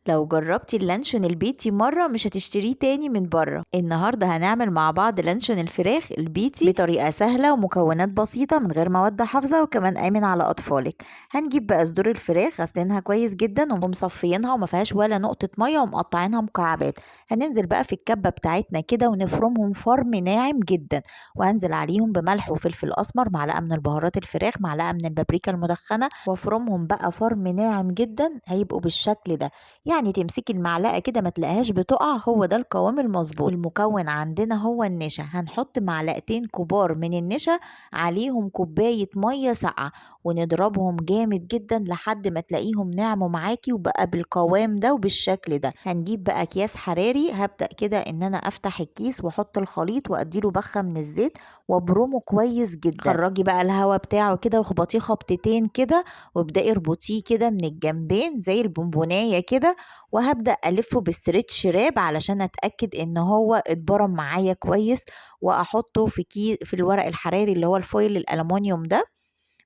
لو جربتي اللانشون البيتي مرة مش هتشتريه تاني من بره. النهاردة هنعمل مع بعض لانشون الفراخ البيتي بطريقة سهلة ومكونات بسيطة من غير مواد حافظة وكمان آمن على أطفالك. هنجيب بقى صدور الفراخ غسلينها كويس جدا ومصفيينها وما فيهاش ولا نقطة مية ومقطعينها مكعبات. هننزل بقى في الكبة بتاعتنا كده ونفرمهم فرم ناعم جدا، وهنزل عليهم بملح وفلفل أسمر، معلقة من البهارات الفراخ، معلقة من البابريكا المدخنة، وافرمهم بقى فرم ناعم جدا. هيبقوا بالشكل ده، يعني تمسكي المعلقة كده ما تلاقيهاش بتقع، هو ده القوام المظبوط. والمكون عندنا هو النشا، هنحط معلقتين كبار من النشا عليهم كوباية مية ساقعة ونضربهم جامد جدا لحد ما تلاقيهم ناعموا معاكي وبقى بالقوام ده وبالشكل ده. هنجيب بقى اكياس حراري، هبدأ كده ان انا افتح الكيس واحط الخليط واديله بخة من الزيت وابرمه كويس جدا. خرجي بقى الهواء بتاعه كده واخبطيه خبطتين كده، وابدأي اربطيه كده من الجنبين زي البونبونايه كده، وهبدأ ألفه بالستريتش راب علشان أتأكد إن هو اتبرم معايا كويس، وأحطه في الورق الحراري اللي هو الفويل الألمونيوم ده،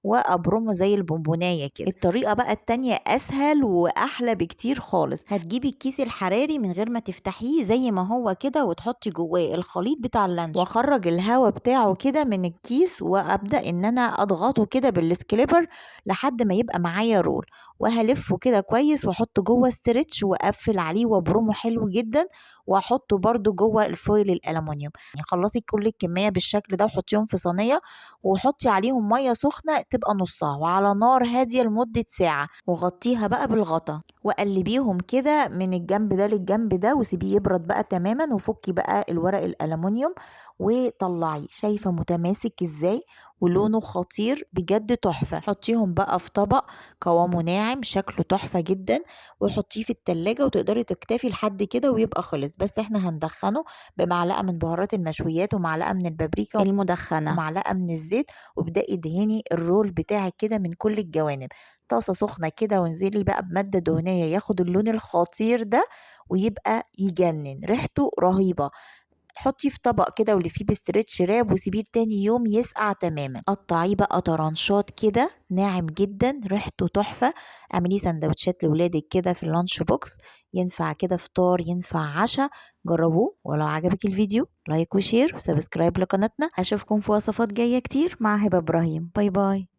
وابرمه زي البونبونايه كده. الطريقه بقى التانية اسهل واحلى بكتير خالص. هتجيبي الكيس الحراري من غير ما تفتحيه زي ما هو كده وتحطي جواه الخليط بتاع اللانشون، واخرج الهواء بتاعه كده من الكيس، وابدا ان انا اضغطه كده بالسكليبر لحد ما يبقى معايا رول، وهلفه كده كويس واحطه جوه ستريتش واقفل عليه وابرمه حلو جدا، واحطه برده جوه الفويل الالومنيوم. يعني خلصي كل الكميه بالشكل ده وحطيهم في صينيه، وحطي عليهم ميه سخنه تبقى نصها وعلى نار هاديه لمده ساعه، وغطيها بقى بالغطا وقلبيهم كده من الجنب ده للجنب ده، وسيبيه يبرد بقى تماما، وفكي بقى الورق الالومنيوم وطلعي. شايفه متماسك ازاي ولونه خطير بجد تحفه. حطيهم بقى في طبق قوامه ناعم شكله تحفه جدا، وحطيه في التلاجة وتقدري تكتفي لحد كده ويبقى خلص. بس احنا هندخنه بمعلقه من بهارات المشويات ومعلقه من البابريكا المدخنه ومعلقه من الزيت، وابدأي دهني الرول بتاعك كده من كل الجوانب. طاسة سخنة كده وانزلي بقى بمادة دهنية ياخد اللون الخطير ده ويبقى يجنن، ريحته رهيبة. حطيه في طبق كده ولفيه بستريتش راب وسيبيه تاني يوم يسقع تماما. قطعيه بقى طرنشات كده ناعم جدا، ريحته تحفة. اعمليه سندوتشات لولادك كده في اللانش بوكس، ينفع كده فطار ينفع عشاء. جربوه، ولو عجبك الفيديو لايك وشير وسبسكرايب لقناتنا. اشوفكم في وصفات جاية كتير مع هبة ابراهيم. باي باي.